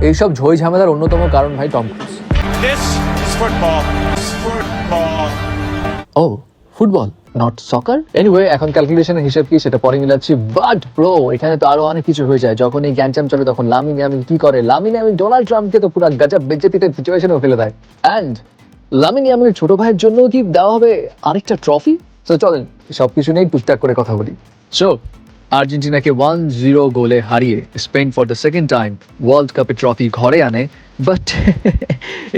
এইসব ঝই ঝামেলার অন্যতম কারণ ভাই Tom Cruise. This is football. Football. ও ফুটবল, নট সকার। এনিওয়ে, এখন ক্যালকুলেশনের হিসেব কি সেটা পরে মিলাচ্ছি। বাট ব্রো, এখানে তো আরো অনেক কিছু হয়ে যায়। যখন এই গ্যাঞ্জাম চলে তখন লামিন ইয়ামিল কি করে? লামিন ইয়ামিল ডোনাল্ড ট্রাম্পকে তো পুরো গজব বেজ্জতিতে সিচুয়েশনেও ফেলে দেয়। অ্যান্ড লামিন ইয়ামিলের ছোট ভাইয়ের জন্য কি দেওয়া হবে আরেকটা ট্রফি? তো চলেন সবকিছু নিয়ে টুকটাক করে কথা বলি। সো আর্জেন্টিনাকে 1-0 গোলে হারিয়ে Spain for the second time world কাপের ট্রফি ঘরে আনে। বাট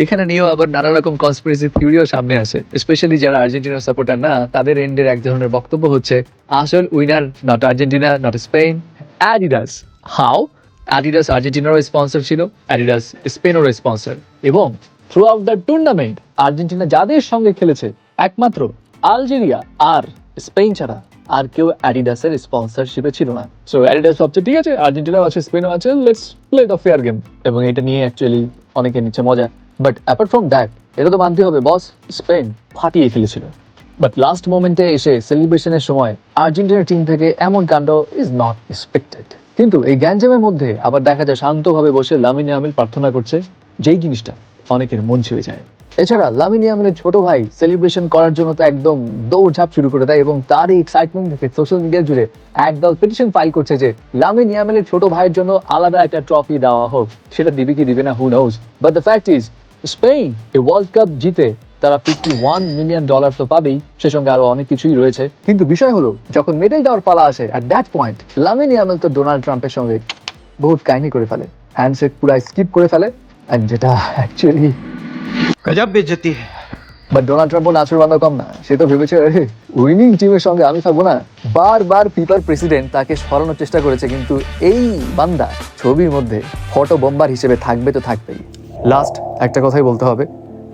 এখানে নিয়েও আবার নানা রকম কনস্পিরেসি থিওরিও সামনে আসে, স্পেশালি যারা আর্জেন্টিনার সাপোর্টার না, তাদের এন্ডের এক ধরনের বক্তব্য হচ্ছে আসল winner not Argentina, not Spain, Adidas. How? Adidas আর্জেন্টিনারও স্পন্সর ছিল, অ্যাডিডাস স্পেনেরও স্পন্সর, এবং throughout the tournament Argentina যাদের সঙ্গে খেলেছে একমাত্র আলজেরিয়া আর স্পেন ছাড়া আর কেউ অ্যাডিডাসের স্পন্সরশিপে ছিল না। সো অ্যাডিডাস ভাবছে ঠিক আছে, আর্জেন্টিনাও আছে, স্পেনও আছে, let's play the fair game, এবং এটা নিয়ে অ্যাকচুয়ালি অনেকে নিচ্ছে মজা। বাট অ্যাপার্ট ফ্রম দ্যাট, এটা তো মানতে হবে বস, স্পেন ফাটিয়ে খেলেছিল। বাট লাস্ট মোমেন্টে এসে সেলিব্রেশনের সময় আর্জেন্টিনার টিম থেকে এমন কাণ্ড ইজ নট এক্সপেক্টেড। কিন্তু এই গ্যাঞ্জামের মধ্যে আবার দেখা যায় শান্তভাবে বসে লামিন ইয়ামিল প্রার্থনা করছে, যেই জিনিসটা অনেকের মন ছুঁয়ে যায়। এছাড়া লামিন ইয়ামিলের ছোট ভাই সেলিব্রেশন করার জন্য তো একদম দৌড়ঝাঁপ শুরু করে দেয়, এবং তার এই এক্সাইটমেন্ট দেখে সোশ্যাল মিডিয়া জুড়ে একদল পিটিশন ফাইল করছে যে লামিন ইয়ামিলের ছোট ভাইয়ের জন্য আলাদা একটা ট্রফি দেওয়া হোক। সেটা দিবে কি দিবে না, who knows. But the fact is, Spain এই ওয়ার্ল্ড কাপ জিতে তারা $51 মিলিয়ন তো পাবেই, সে সঙ্গে আরো অনেক কিছুই রয়েছে। কিন্তু বিষয় হলো, যখন মেডেল দেওয়ার পালা আসে, অ্যাট দ্যাট পয়েন্ট লামিন ইয়ামিল তো ডোনাল্ড ট্রাম্পের সঙ্গে বহুত কাহিনী করে ফেলে, হ্যান্ডশেক পুরো স্কিপ করে ফেলে, অ্যান্ড যেটা অ্যাকচুয়ালি गजब बेइज्जती है। বাট ডোনাল্ড ট্রাম্পও নাচুর বান্ধব কম না, সে তো ভেবেছে উইনিং টিমের সঙ্গে আমি থাকবো না। বারবার ফিফার প্রেসিডেন্ট তাকে সরানোর চেষ্টা করেছে, কিন্তু এই বান্দা ছবির মধ্যে ফটো বোম্বার হিসেবে থাকবে তো থাকবেই। লাস্ট একটা কথাই বলতে হবে,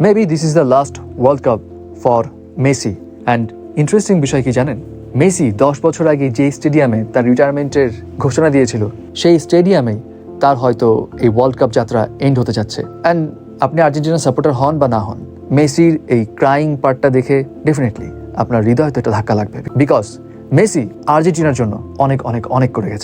maybe this is the last world cup for Messi. And interesting বিষয় কি জানেন, মেসি 10 বছর আগে যে স্টেডিয়ামে তার রিটায়ারমেন্টের ঘোষণা দিয়েছিল, সেই স্টেডিয়ামেই তার হয়তো এই ওয়ার্ল্ড কাপ যাত্রা এন্ড হতে যাচ্ছে। অ্যান্ড আপনি আর্জেন্টিনার সাপোর্টার হন বা না হন, মেসির এই ক্রাইং পার্টটা দেখে ডেফিনেটলি আপনার হৃদয় তো একটা ধাক্কা লাগবে, বিকজ মেসি আর্জেন্টিনার জন্য অনেক অনেক অনেক করে গেছে।